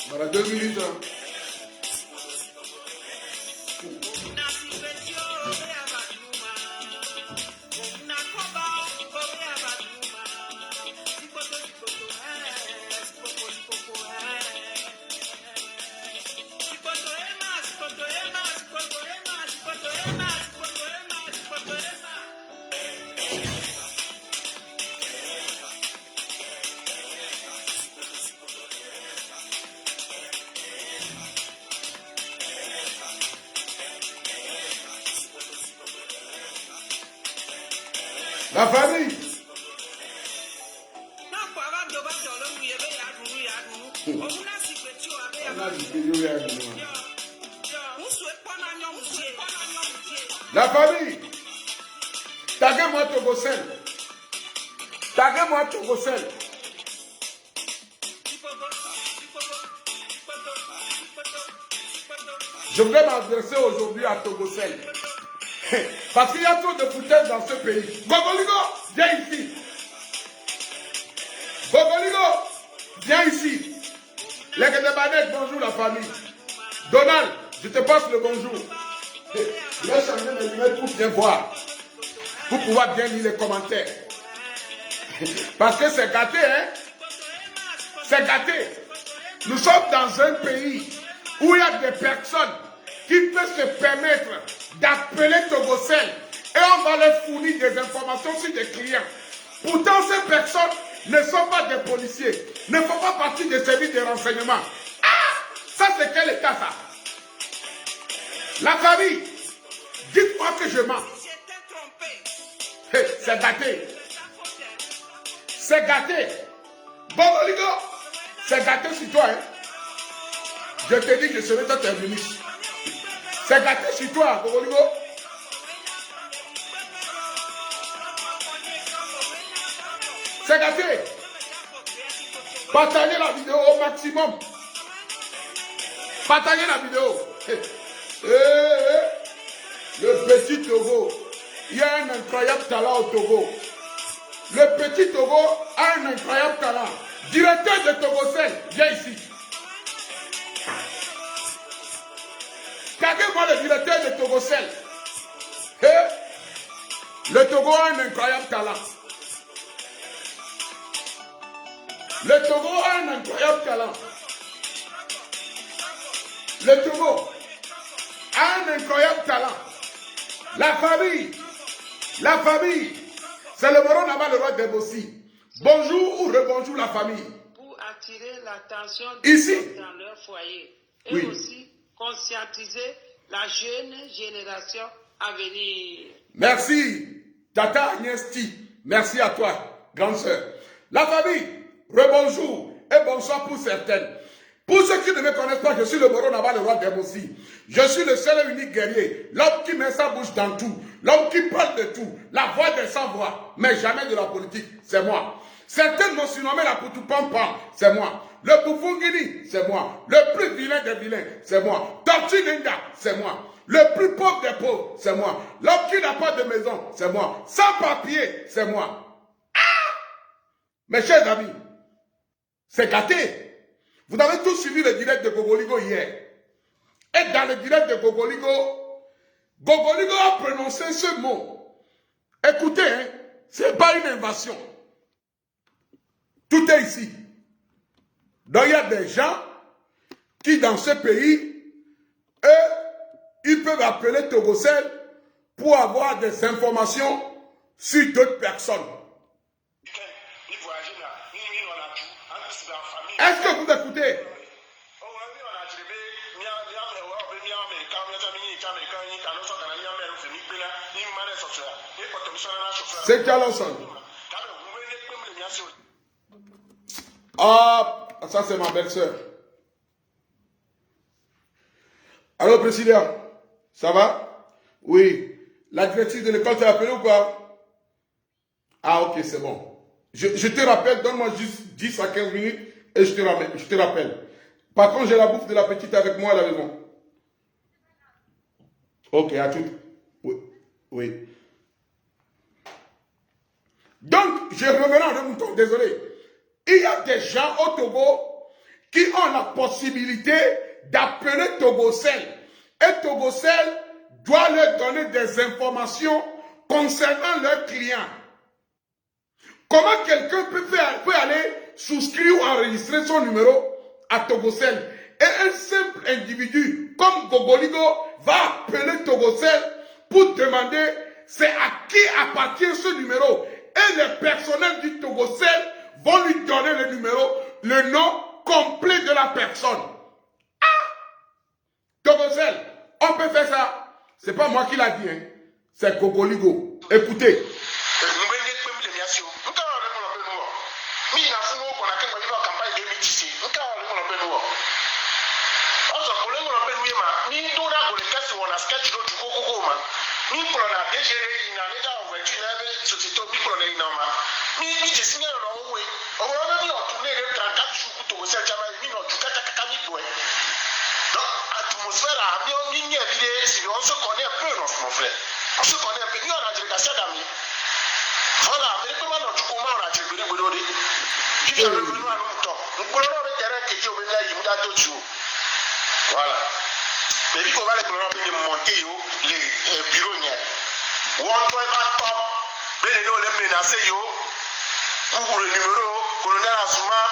Voilà 2 minutes. Hein. La famille. La famille. Taguez-moi Togosel. Taguez-moi Togosel. Je voudrais m'adresser aujourd'hui à Togosel. Parce qu'il y a trop de foutaise dans ce pays. Gogoligo, viens ici. Gogoligo, viens ici. Les Guédébanais, bonjour la famille. Donald, je te passe le bonjour. Je vais changer mes lunettes pour bien voir. Pour pouvoir bien lire les commentaires. Parce que c'est gâté, hein. C'est gâté. Nous sommes dans un pays où il y a des personnes qui peuvent se permettre d'appeler Togosel et on va leur fournir des informations sur des clients. Pourtant, ces personnes ne sont pas des policiers, ne font pas partie des services de renseignement. Ah! Ça, c'est quel état, ça? La famille, dites-moi que je mens. Hey, c'est gâté. C'est gâté. Bogoligo, c'est gâté sur toi, hein? Je te dis que je serai ton ministre. C'est gâté sur toi, Bogoligo. C'est gâté. Partagez la vidéo au maximum. Partagez la vidéo. Le petit Togo. Il y a un incroyable talent au Togo. Le petit Togo a un incroyable talent. Directeur de Togosel, viens ici. Taguez-moi le directeur de Togosel. Le Togo a un incroyable talent. Le Togo a un incroyable talent. Le Togo a un incroyable talent. La famille, c'est le Moron Nama, le roi des Bossis. Bonjour ou rebonjour la famille. Pour attirer l'attention ici dans leur foyer et oui, aussi conscientiser la jeune génération à venir. Merci, Tata Agnesti. Merci à toi, grande sœur. La famille, rebonjour et bonsoir pour certaines. Pour ceux qui ne me connaissent pas, je suis le Moron Nama, le roi des Bossis. Je suis le seul et unique guerrier, l'homme qui met sa bouche dans tout, l'homme qui parle de tout, la voix des sans-voix, mais jamais de la politique, c'est moi. Certains m'ont surnommé la Poutoupampan, c'est moi. Le Boufungini, c'est moi. Le plus vilain des vilains, c'est moi. Tortue Ninja, c'est moi. Le plus pauvre des pauvres, c'est moi. L'homme qui n'a pas de maison, c'est moi. Sans papier, c'est moi. Ah! Mes chers amis, c'est gâté. Vous avez tous suivi le direct de Gogoligo hier. Et dans le direct de Gogoligo, Gogoligo a prononcé ce mot. Écoutez, hein, ce n'est pas une invasion. Tout est ici. Donc il y a des gens qui dans ce pays, eux, ils peuvent appeler Togosel pour avoir des informations sur d'autres personnes. Est-ce que vous écoutez? C'est Carlson. Ah, ça c'est ma belle-sœur. Allô, Priscilla, ça va? Oui. La directrice de l'école t'a appelé ou pas? Ah, ok, c'est bon. Je te rappelle, donne-moi juste 10 à 15 minutes et je te rappelle. Par contre, j'ai la bouffe de la petite avec moi à la maison. Ok, à tout. Oui. Oui. Donc, je reviens à mon mouton, désolé. Il y a des gens au Togo qui ont la possibilité d'appeler Togocel. Et Togocel doit leur donner des informations concernant leurs clients. Comment quelqu'un peut aller souscrire ou enregistrer son numéro à Togocel? Et un simple individu comme Gogoligo va appeler Togocel pour demander c'est à qui appartient ce numéro. Et les personnels du Togocel vont lui donner le numéro, le nom complet de la personne. Ah! Togocel, on peut faire ça. C'est pas moi qui l'a dit, hein. C'est Gogoligo. Écoutez. On se connaît un peu, mon frère. On se connaît un peu. Nous, on a dit que ça, d'amis. Voilà, mais comment on a dit comment on a dit que nous avons dit. Qui vient de nous à nous temps. Nous pouvons avoir un terrain qui est au milieu de l'île. Voilà. Mais il faut voir les problèmes de monter les bureaux. On peut pas mais les menacer, pour le numéro, colonel Asuma,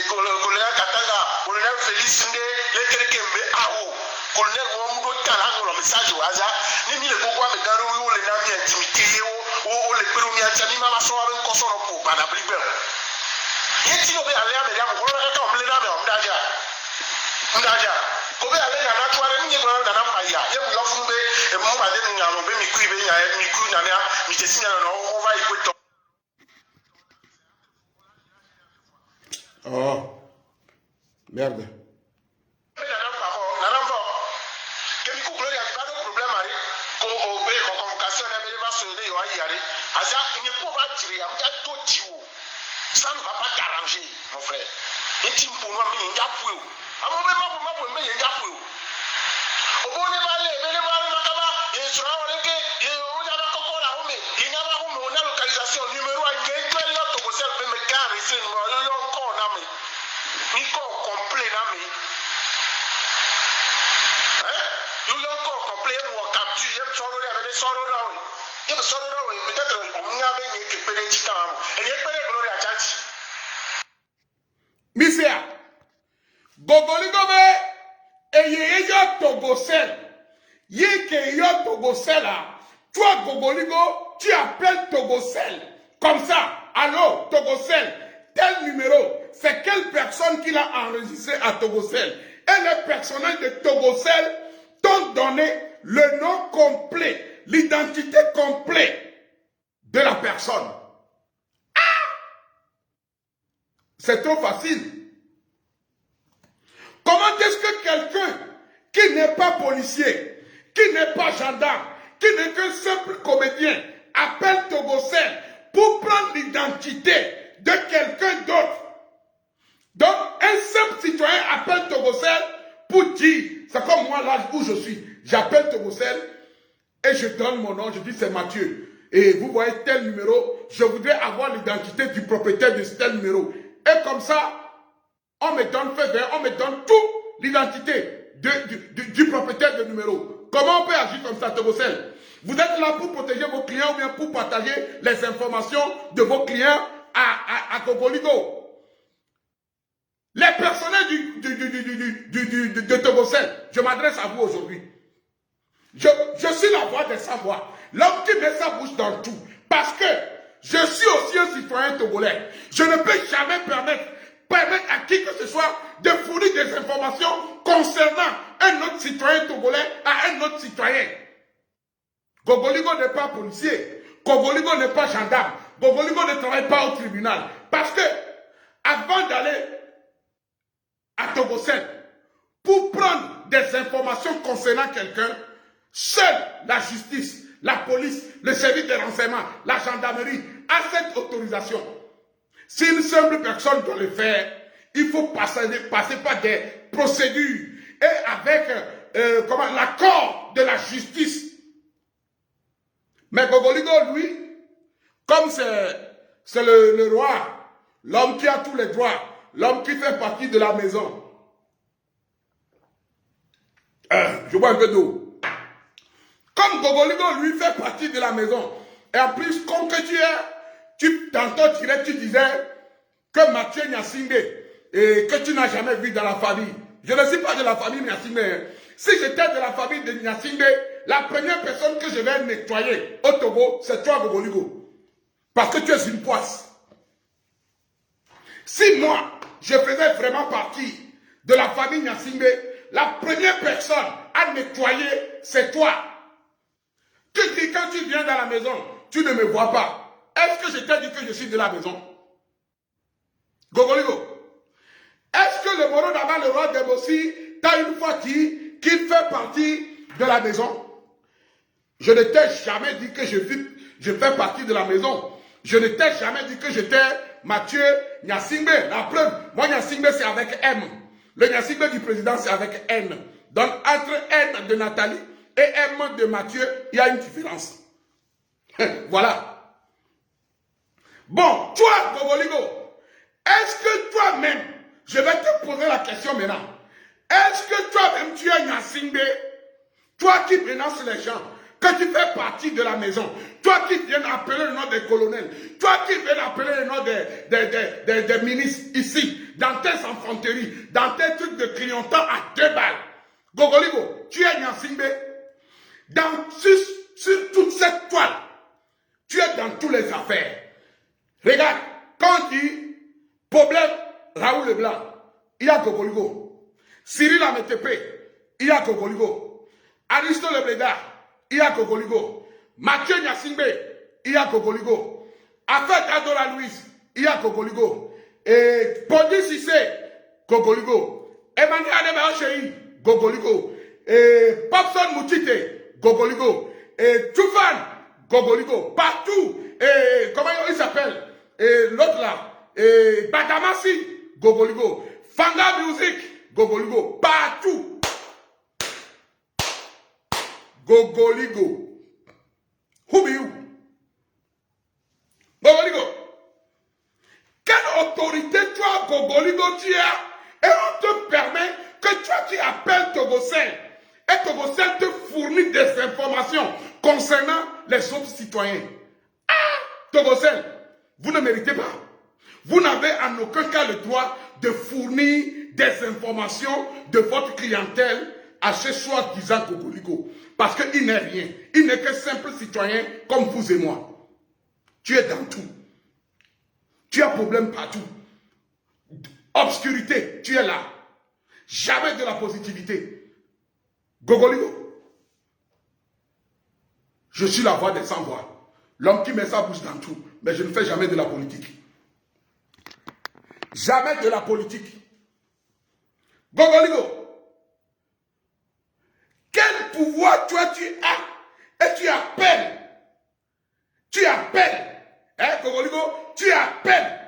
colonel Katanga, colonel Félix Ndé, les Kérékembe Aou. Colonel Wambo Talango, le message au hasard, ni le Bogoa Megaro, ou les Nami intimité, ou les Péroumia Tanima, ma soeur, un consort pour Banabriber. Yet, il va aller à Mediam, on va comme les Nami, on d'aja. On d'aja. Kobe aller à la toile, ni dans la Namaya, et vous l'offrez, et mon madame, nous allons me cuire, mi cou, Nana, mi tessin, on va écouter. Oh, merde. Ça ne va pas t'arranger, mon frère. Et tu me pour moi, mais il y a plus. À mon moment, mais il y a plus. Au bon éval, mais les balles, il sera en l'été, on a encore la home, il n'y a pas home, on a localisation numéro 1, il y a une toile là, tu peux me carrer, c'est une encore, mais il est complet, mais. Hein? Il est encore complet, on capture, il y a une sorte de sorte là, oui. Il y a une sorte là, oui, peut-être on y a une qui peut être temps, et il y a une gloire à Tchadji. Misia, Gogoligobe, et yé Togocel, yé que yo Togocel là, toi Gogoligo, tu appelles Togocel, comme ça, allô Togocel, tel numéro, c'est quelle personne qui l'a enregistré à Togocel, et les personnels de Togocel t'ont donné le nom complet, l'identité complète de la personne. C'est trop facile. Comment est-ce que quelqu'un qui n'est pas policier, qui n'est pas gendarme, qui n'est qu'un simple comédien, appelle Togocel pour prendre l'identité de quelqu'un d'autre? Donc, un simple citoyen appelle Togocel pour dire, c'est comme moi là où je suis, j'appelle Togocel et je donne mon nom, je dis c'est Mathieu. Et vous voyez tel numéro, je voudrais avoir l'identité du propriétaire de tel numéro. Et comme ça, on me donne fait vert, on me donne tout l'identité du propriétaire de numéro. Comment on peut agir comme ça, Togocel? Vous êtes là pour protéger vos clients ou bien pour partager les informations de vos clients à Gogoligo. Les personnels de Togocel, je m'adresse à vous aujourd'hui. Je suis la voix des savoirs, l'homme qui met sa bouche dans tout. Parce que je suis aussi un citoyen togolais. Je ne peux jamais permettre à qui que ce soit de fournir des informations concernant un autre citoyen togolais à un autre citoyen. Gogoligo n'est pas policier. Gogoligo n'est pas gendarme. Gogoligo ne travaille pas au tribunal. Parce que, avant d'aller à Togocel, pour prendre des informations concernant quelqu'un, seule la justice, la police, le service de renseignement, la gendarmerie a cette autorisation. Si une simple personne doit le faire, il faut passer par des procédures et avec l'accord de la justice. Mais Gogoligo, lui, comme c'est le roi, l'homme qui a tous les droits, l'homme qui fait partie de la maison. Je bois un peu d'eau. Comme Gogoligo, lui, fait partie de la maison. Et en plus, comme que tantôt tu disais que Mathieu Nyasingbe, et que tu n'as jamais vu dans la famille. Je ne suis pas de la famille Nyasingbe. Si j'étais de la famille de Nyasingbe, la première personne que je vais nettoyer au Togo, c'est toi, Gogoligo. Parce que tu es une poisse. Si moi, je faisais vraiment partie de la famille Nyasingbe, la première personne à nettoyer, c'est toi. Tu dis, quand tu viens dans la maison, tu ne me vois pas. Est-ce que je t'ai dit que je suis de la maison? Gogoligo. Est-ce que le Moro Daba, le roi de Bossi, t'a une fois dit qu'il fait partie de la maison? Je ne t'ai jamais dit que je fais partie de la maison. Je ne t'ai jamais dit que j'étais Mathieu Nyasingbe. La preuve, moi Nyasingbe c'est avec M. Le Nyasingbe du président c'est avec N. Donc entre N de Nathalie et M de Mathieu, il y a une différence. Voilà. Bon, toi, Gogoligo, est-ce que toi-même, je vais te poser la question maintenant, est-ce que toi-même tu es Nyasingbe, toi qui menaces les gens, que tu fais partie de la maison, toi qui viens appeler le nom des colonels, toi qui viens appeler le nom des ministres ici, dans tes infanteries, dans tes trucs de clientèle à 2 balles, Gogoligo, tu es Nyasingbe, sur toute cette toile, tu es dans toutes les affaires. Regarde, quand on dit problème Raoul Leblanc, il y a Gogoligo. Cyril Ametepe, il y a Gogoligo. Aristo Lebleda, il y a Gogoligo. Mathieu Nyasingbe, il y a Gogoligo. Afet Adola Louise, il y a Gogoligo. Et Podi Sissé, Gogoligo. Emmanuel Adebaochei, Gogoligo. Et Popson Moutite, Gogoligo. Et Toufan, Gogoligo. Partout. Et comment il s'appelle? Et l'autre là. Et Badamasi, Gogoligo. Fanga Music, Gogoligo. Partout. Gogoligo. Who be you? Gogoligo. Quelle autorité toi, Gogoligo, tu as? Et on te permet que toi, tu appelles Togocel. Et Togocel te fournit des informations concernant les autres citoyens. Ah, Togocel, vous ne méritez pas. Vous n'avez en aucun cas le droit de fournir des informations de votre clientèle à ce soi-disant Gogoligo. Parce qu'il n'est rien. Il n'est que simple citoyen comme vous et moi. Tu es dans tout. Tu as problème partout. Obscurité, tu es là. Jamais de la positivité. Gogoligo. Je suis la voix des sans-voix. L'homme qui met sa bouche dans tout. Mais je ne fais jamais de la politique. Jamais de la politique. Gogoligo. Quel pouvoir toi tu as et tu appelles. Tu appelles. Hein, Gogoligo, tu appelles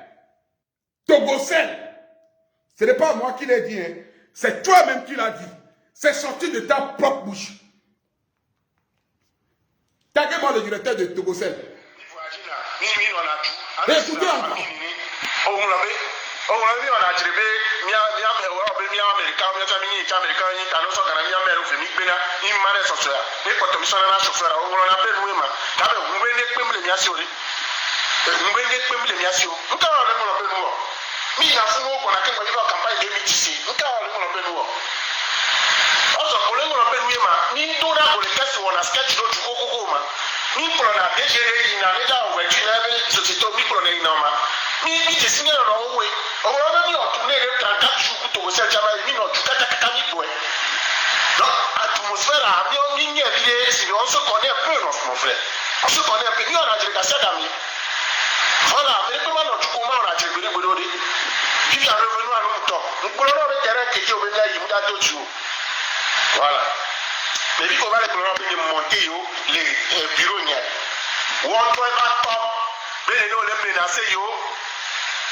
Togocel. Ce n'est pas moi qui l'ai dit. Hein. C'est toi-même qui l'as dit. C'est sorti de ta propre bouche. Taguez-moi le directeur de Togocel. Écoutez encore. On se connaît un peu, mon frère. On se connaît un peu. Nous, on a dit que c'est d'amis. Voilà, mais comment on a dit que qui est revenu à notre temps. Nous pouvons le terrain qui est au milieu de d'autres jours. Voilà. Mais il faut voir les monter les bureaux. On doit pas mais les menacer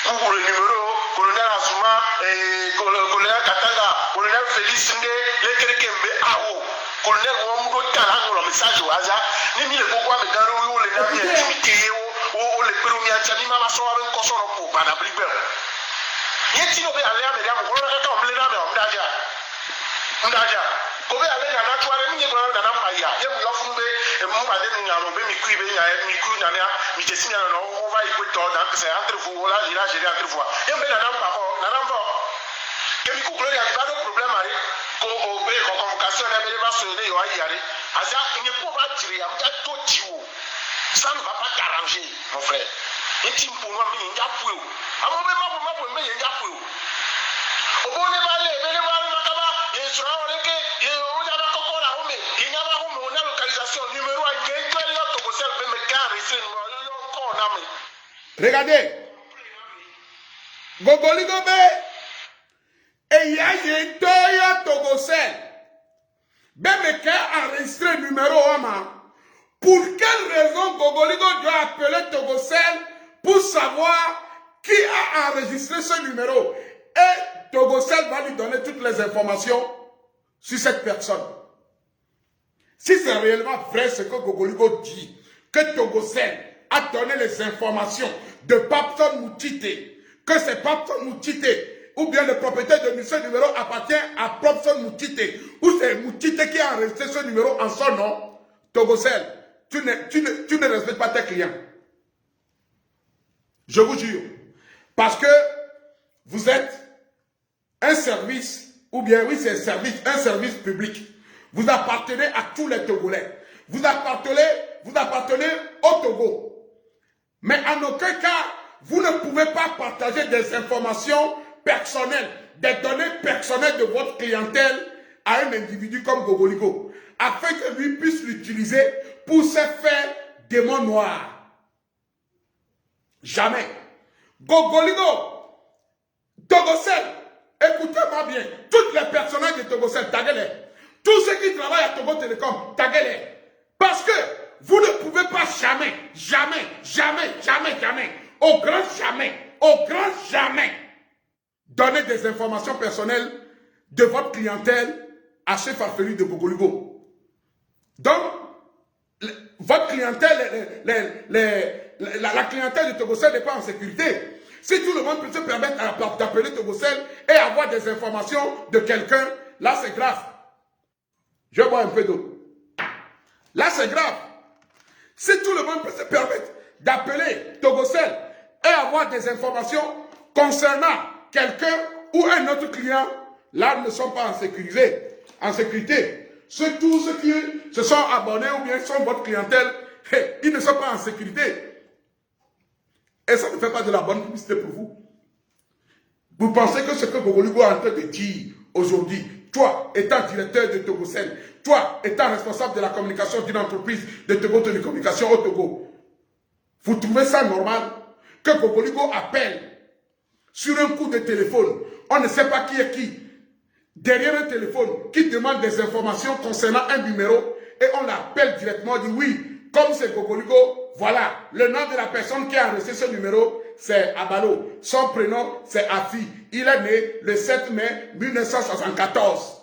pour le numéro, colonel Azuma, colonel Katanga, colonel Félix Ndé, les Kérékembe Aho, colonel Ouamudo Talang, le message au hasard, ni le pouvoir de Garou, les navires intimidés, ou les premiers Tchanima, ma soeur, un consort pour Banabliber. Il y a si no be ale amere am ko na ka omle na me omdaja ndaja ko be ale na tuare mi ko na na ya ye mu yofu be mu ba de nya no be mi ku be nya mi ku na na mi je si na no o va ipo to da que c'est entre vous là il a géré entre vous ye be na na ba ko na na bo ke mi ku gloria ba do problème ari ko o be ko convocation na be ba so le yo ayi ari asa ni ko ba jiri am ta to jiwo ça ne va pas t'arranger mon frère enti mpo no mi nya pu o amo be ma bo me nya pu o obone bale bele bale makaba ye sura wale ke ye oja ba kokora hume ye nya ba hume na localisation numéro 1 ke to yo to sel be me kare sin mo yo ko na me. Regardez, Gogoligo be et ya ye toya Togosel be me ke enregistré numéro 1. Pour quelle raison Gogoligo doit appeler Togosel pour savoir qui a enregistré ce numéro? Et Togosel va lui donner toutes les informations sur cette personne. Si c'est réellement vrai ce que Gogoligo dit, que Togosel a donné les informations de Papson Moutite, que c'est Papson Moutite, ou bien le propriétaire de ce numéro appartient à Papson Moutite, ou c'est Moutite qui a enregistré ce numéro en son nom, Togosel, tu ne respectes pas tes clients. Je vous jure. Parce que vous êtes un service, ou bien oui, c'est un service public. Vous appartenez à tous les Togolais. Vous appartenez au Togo. Mais en aucun cas, vous ne pouvez pas partager des informations personnelles, des données personnelles de votre clientèle à un individu comme Gogoligo, afin que lui puisse l'utiliser pour se faire démon noir. Jamais. Gogoligo, Togosel, écoutez-moi bien, toutes les personnages de Togosel, taguez-les. Tous ceux qui travaillent à Togo Télécom, taguez-les. Parce que vous ne pouvez pas jamais, au grand jamais, donner des informations personnelles de votre clientèle à ce farfelu de Gogoligo. Donc, votre clientèle, la clientèle de Togosel n'est pas en sécurité. Si tout le monde peut se permettre d'appeler Togosel et avoir des informations de quelqu'un, là c'est grave. Je bois un peu d'eau. Là c'est grave. Si tout le monde peut se permettre d'appeler Togosel et avoir des informations concernant quelqu'un ou un autre client, là ils ne sont pas en sécurité. Tous ceux qui se sont abonnés ou bien sont votre clientèle, ils ne sont pas en sécurité. Et ça ne fait pas de la bonne publicité pour vous. Vous pensez que ce que Gogoligo est en train de dire aujourd'hui, toi étant directeur de Togosel, toi étant responsable de la communication d'une entreprise de Togo Télécommunications au Togo, vous trouvez ça normal que Gogoligo appelle sur un coup de téléphone, on ne sait pas qui est qui, derrière un téléphone, qui demande des informations concernant un numéro et on l'appelle directement, on dit oui, comme c'est Gogoligo, voilà, le nom de la personne qui a enregistré ce numéro, c'est Abalo. Son prénom, c'est Afi. Il est né le 7 mai 1974.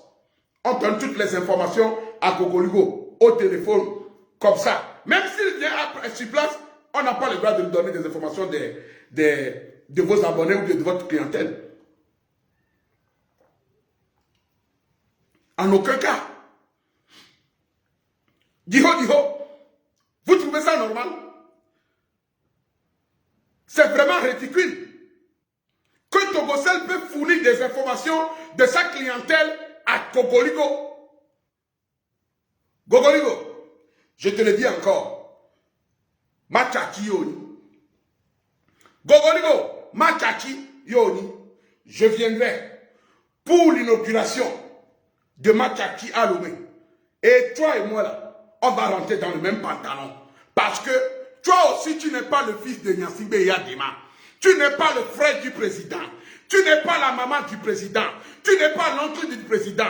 On donne toutes les informations à Gogoligo au téléphone, comme ça. Même s'il vient sur place, on n'a pas le droit de lui donner des informations de vos abonnés ou de votre clientèle. En aucun cas. Diho, vous trouvez ça normal? C'est vraiment ridicule que Togosel peut fournir des informations de sa clientèle à Gogoligo. Gogoligo, je te le dis encore, Machaki Yoni. Gogoligo, Machaki Yoni, je viendrai pour l'inauguration de Machaki à Lomé. Et toi et moi là, on va rentrer dans le même pantalon. Parce que toi aussi, tu n'es pas le fils de Nyasimbe Yadema. Tu n'es pas le frère du président. Tu n'es pas la maman du président. Tu n'es pas l'oncle du président.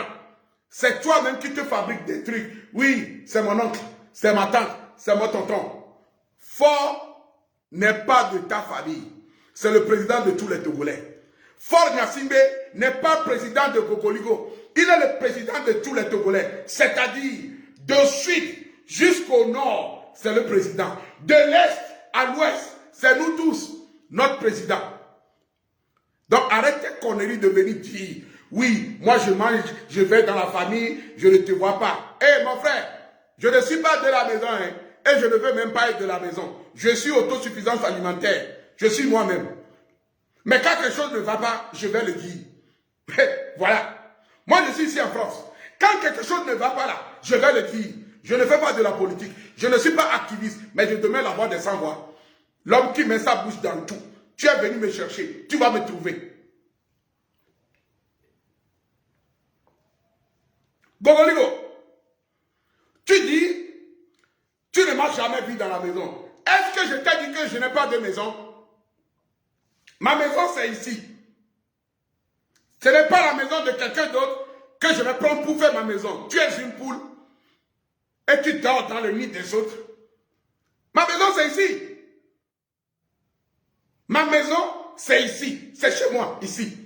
C'est toi-même qui te fabrique des trucs. Oui, c'est mon oncle, c'est ma tante, c'est mon tonton. Fort n'est pas de ta famille. C'est le président de tous les Togolais. Fort Nyasimbe n'est pas président de Gogoligo. Il est le président de tous les Togolais. C'est-à-dire, de sud jusqu'au nord, c'est le président. De l'est à l'ouest, c'est nous tous, notre président. Donc arrêtez conneries de venir dire, oui, moi je mange, je vais dans la famille, je ne te vois pas. Eh mon frère, je ne suis pas de la maison, hein, et je ne veux même pas être de la maison. Je suis autosuffisance alimentaire. Je suis moi-même. Mais quand quelque chose ne va pas, je vais le dire. Voilà. Moi, je suis ici en France. Quand quelque chose ne va pas là, je vais le dire. Je ne fais pas de la politique. Je ne suis pas activiste, mais je demande la voix des sans-voix. L'homme qui met sa bouche dans tout. Tu es venu me chercher. Tu vas me trouver. Gogoligo, tu dis, tu ne m'as jamais vu dans la maison. Est-ce que je t'ai dit que je n'ai pas de maison? Ma maison, c'est ici. Ce n'est pas la maison de quelqu'un d'autre que je vais prendre pour faire ma maison. Tu es une poule et tu dors dans le nid des autres. Ma maison, c'est ici. Ma maison, c'est ici. C'est chez moi, ici.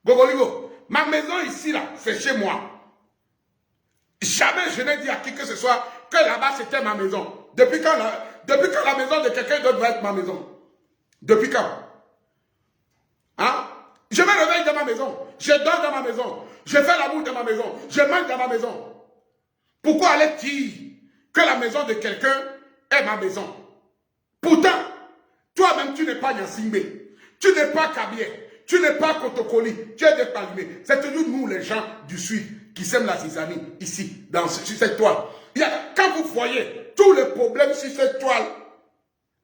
Gogoligo, ma maison ici, là, c'est chez moi. Jamais je n'ai dit à qui que ce soit que là-bas, c'était ma maison. Depuis quand la maison de quelqu'un d'autre va être ma maison? Depuis quand? Hein? Je me réveille dans ma maison. Je dors dans ma maison. Je fais l'amour dans ma maison. Je mange dans ma maison. Pourquoi aller dire que la maison de quelqu'un est ma maison? Pourtant, toi-même, tu n'es pas Nyasimbe. Tu n'es pas Kabier. Tu n'es pas Kotokoli. Tu es des Palimé. C'est toujours nous, les gens du Sud, qui sèment la zizanie ici, sur cette toile. Quand vous voyez tous les problèmes sur cette toile,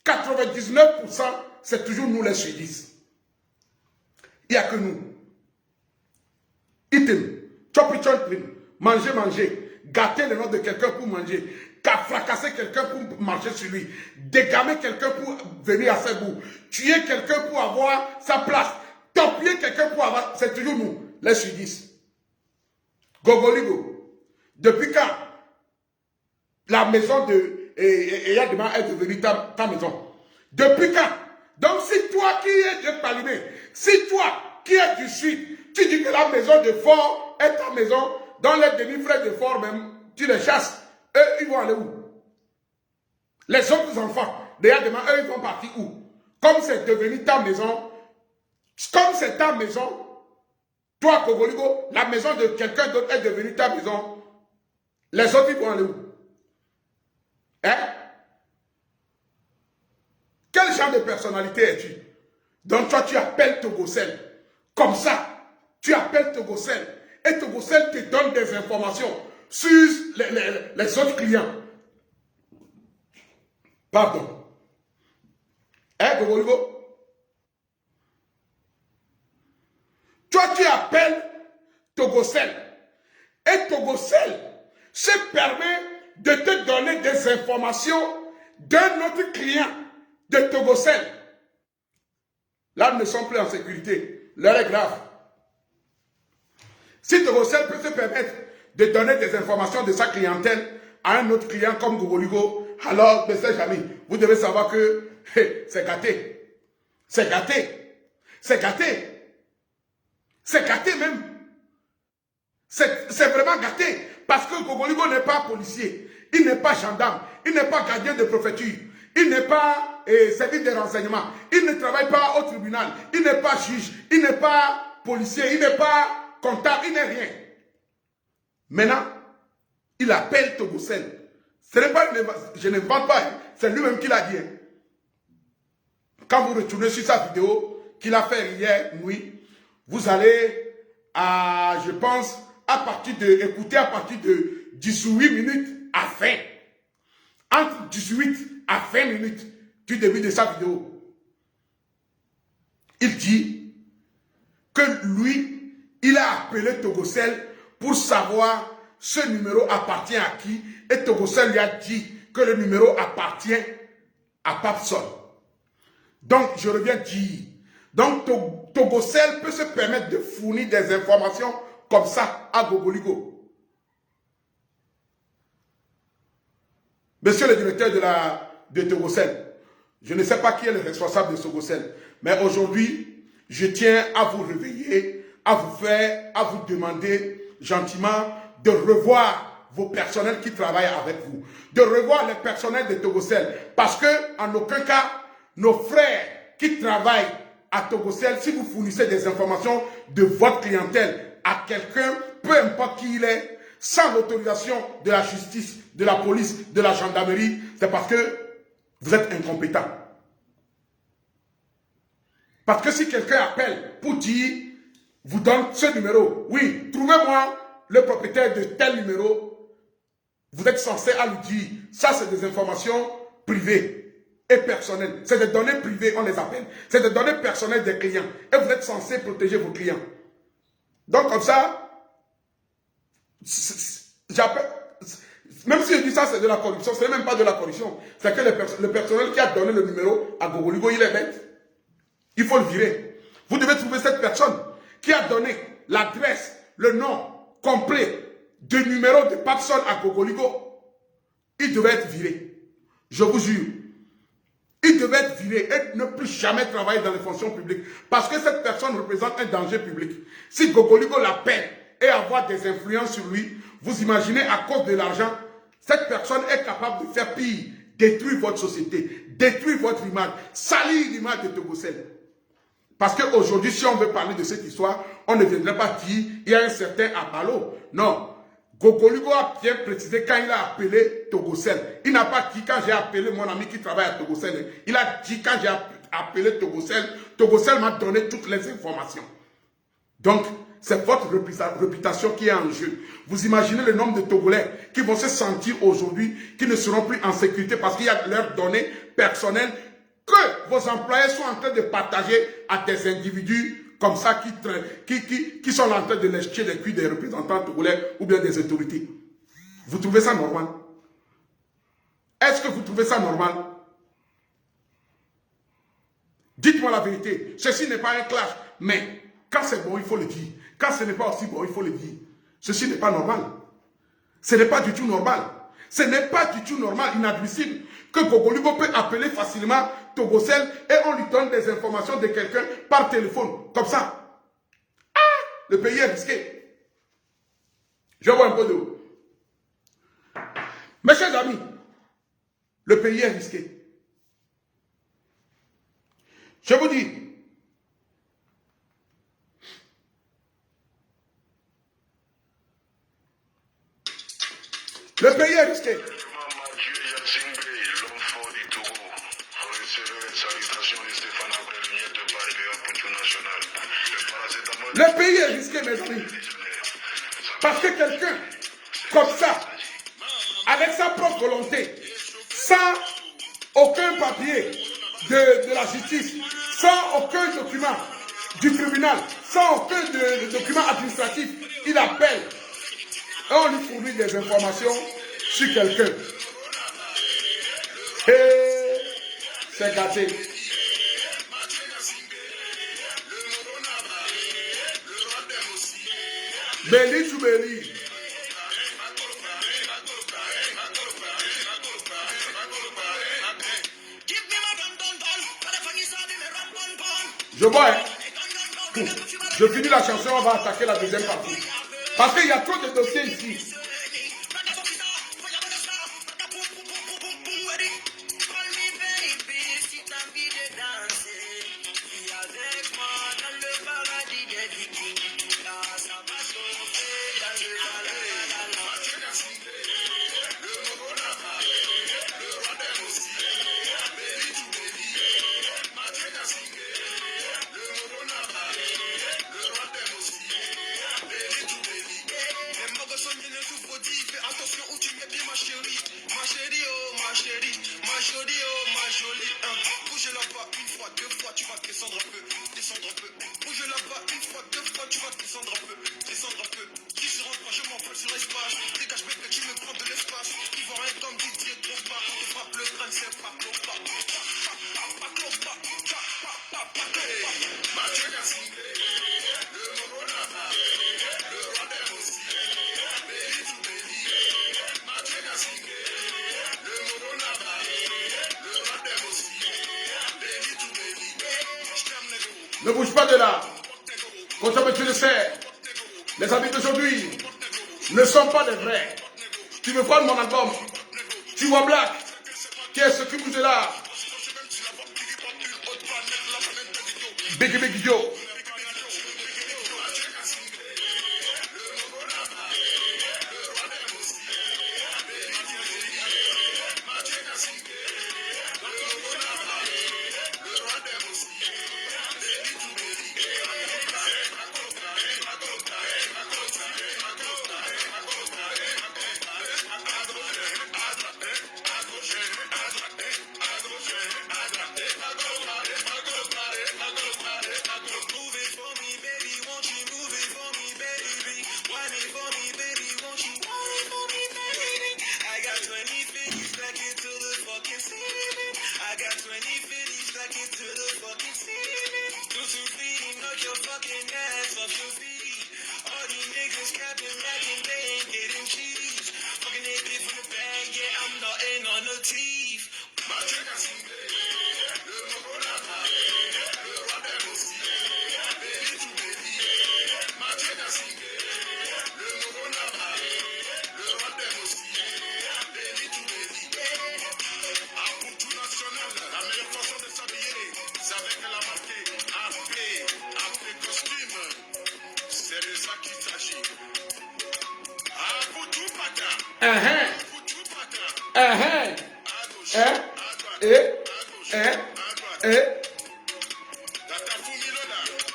99%, c'est toujours nous les Sudistes. Il n'y a que nous. Item, chopi, manger, gâter le nom de quelqu'un pour manger, fracasser quelqu'un pour marcher sur lui, dégamer quelqu'un pour venir à ses bouts, tuer quelqu'un pour avoir sa place, torpiller quelqu'un pour avoir... C'est toujours nous, les Sudistes. Gogoligo, depuis quand la maison de Yadima est devenue ta maison? Depuis quand? Donc si toi qui es de Palimé, si toi qui es du Sud, tu dis que la maison de Fort est ta maison, dans les demi-frères de Fort même, tu les chasses, eux ils vont aller où? Les autres enfants de Yadima, eux ils vont partir où? Comme c'est devenu ta maison, comme c'est ta maison, toi, Gogoligo, la maison de quelqu'un d'autre est devenue ta maison. Les autres, ils vont aller où? Hein? Quel genre de personnalité es-tu? Donc toi, tu appelles Togocel. Comme ça, tu appelles Togocel. Et Togocel te donne des informations sur les autres clients. Pardon. Hein, Gogoligo? Toi, tu appelles Togocel. Et Togocel se permet de te donner des informations d'un autre client de Togocel. Là, nous ne sommes plus en sécurité. L'heure est grave. Si Togocel peut se permettre de donner des informations de sa clientèle à un autre client comme Gogoligo, alors, mes chers amis, vous devez savoir que c'est gâté. C'est gâté. C'est gâté. C'est gâté même. C'est vraiment gâté. Parce que Gogoligo n'est pas policier. Il n'est pas gendarme. Il n'est pas gardien de préfecture. Il n'est pas service de renseignement. Il ne travaille pas au tribunal. Il n'est pas juge. Il n'est pas policier. Il n'est pas comptable. Il n'est rien. Maintenant, il appelle Togocel. Ce n'est pas, je ne n'invente pas. C'est lui-même qui l'a dit. Quand vous retournez sur sa vidéo qu'il a fait hier nuit, vous allez je pense, écouter à partir de 18 minutes à 20. Entre 18 à 20 minutes du début de sa vidéo. Il dit que lui, il a appelé Togocel pour savoir ce numéro appartient à qui. Et Togocel lui a dit que le numéro appartient à Papsol. Donc, je reviens dire. Donc, Togocel peut se permettre de fournir des informations comme ça à Gogoligo. Monsieur le directeur de Togocel, je ne sais pas qui est le responsable de Togocel, mais aujourd'hui, je tiens à vous réveiller, à vous demander gentiment de revoir vos personnels qui travaillent avec vous, de revoir les personnels de Togocel, parce que en aucun cas, nos frères qui travaillent à Togocel, si vous fournissez des informations de votre clientèle à quelqu'un, peu importe qui il est, sans l'autorisation de la justice, de la police, de la gendarmerie, c'est parce que vous êtes incompétent. Parce que si quelqu'un appelle pour dire, vous donne ce numéro, oui, trouvez-moi le propriétaire de tel numéro, vous êtes censé à lui dire, ça c'est des informations privées et personnelles. C'est des données privées, on les appelle. C'est des données personnelles des clients. Et vous êtes censé protéger vos clients. Donc comme ça, même si je dis ça, c'est de la corruption, ce n'est même pas de la corruption. C'est que le personnel qui a donné le numéro à Gogoligo, il est bête. Il faut le virer. Vous devez trouver cette personne qui a donné l'adresse, le nom complet du numéro de Papson à Gogoligo. Il devait être viré. Je vous jure. Il devait être viré et ne plus jamais travailler dans les fonctions publiques. Parce que cette personne représente un danger public. Si Gogoligo l'appelle et avoir des influences sur lui, vous imaginez à cause de l'argent, cette personne est capable de faire pire, détruire votre société, détruire votre image, salir l'image de Togocel. Parce qu'aujourd'hui, si on veut parler de cette histoire, on ne viendrait pas dire il y a un certain Abalo. Non. Gogoligo a bien précisé quand il a appelé Togocel. Il n'a pas dit quand j'ai appelé mon ami qui travaille à Togocel. Il a dit quand j'ai appelé Togocel, Togocel m'a donné toutes les informations. Donc, c'est votre réputation qui est en jeu. Vous imaginez le nombre de Togolais qui vont se sentir aujourd'hui, qui ne seront plus en sécurité parce qu'il y a leurs données personnelles que vos employés sont en train de partager à des individus comme ça qui sont en train de lécher les culs des représentants togolais ou bien des autorités. Vous trouvez ça normal? Est-ce que vous trouvez ça normal? Dites-moi la vérité. Ceci n'est pas un clash, mais quand c'est bon, il faut le dire. Quand ce n'est pas aussi bon, il faut le dire. Ceci n'est pas normal. Ce n'est pas du tout normal. Ce n'est pas du tout normal, inadmissible, que Gogoligo peut appeler facilement Togocel et on lui donne des informations de quelqu'un par téléphone, comme ça. Ah, le pays est risqué. Je vois un peu d'eau. Mes chers amis, le pays est risqué. Je vous dis, le pays est risqué. Le pays est risqué, mes amis. Parce que quelqu'un, comme ça, avec sa propre volonté, sans aucun papier de la justice, sans aucun document du tribunal, sans aucun document administratif, il appelle et on lui fournit des informations sur quelqu'un. Et c'est gâté. Béli sous béli. Je vois, hein? Je finis la chanson, on va attaquer la deuxième partie. Parce qu'il y a trop de dossiers ici. Ne bouge pas de là. Comme ça, tu le sais. Les amis d'aujourd'hui ne sont pas des vrais. Tu veux prendre mon album. Tu vois Black. Qui est ce qui bouge là? Big Joe.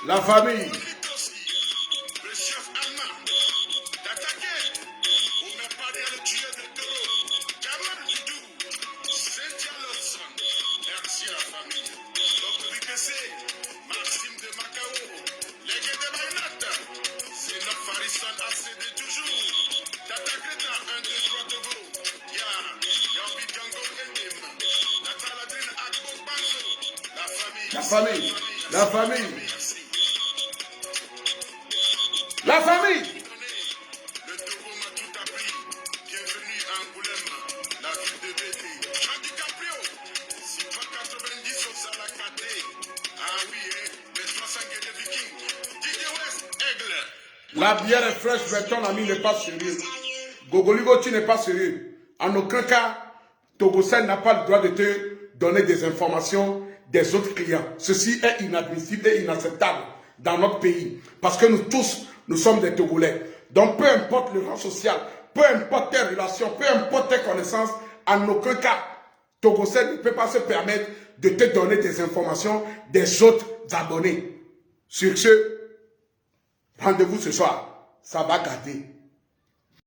La famille. La famille. La famille. La famille. Le Togo m'a tout appris. Bienvenue à Angoulême, la ville de Bété. Jean DiCaprio, si pas 90 au Salakate. Ah oui, les 300 guerriers vikings. DJ West, Aigle. La bière est fraîche, mais ton ami n'est pas sérieux. Gogoligo, tu n'es pas sérieux. En aucun cas, Togocel n'a pas le droit de te donner des informations des autres clients. Ceci est inadmissible et inacceptable dans notre pays. Parce que nous tous, nous sommes des Togolais. Donc peu importe le rang social, peu importe tes relations, peu importe tes connaissances, en aucun cas, Togocel ne peut pas se permettre de te donner des informations des autres abonnés. Sur ce, rendez-vous ce soir. Ça va gâter.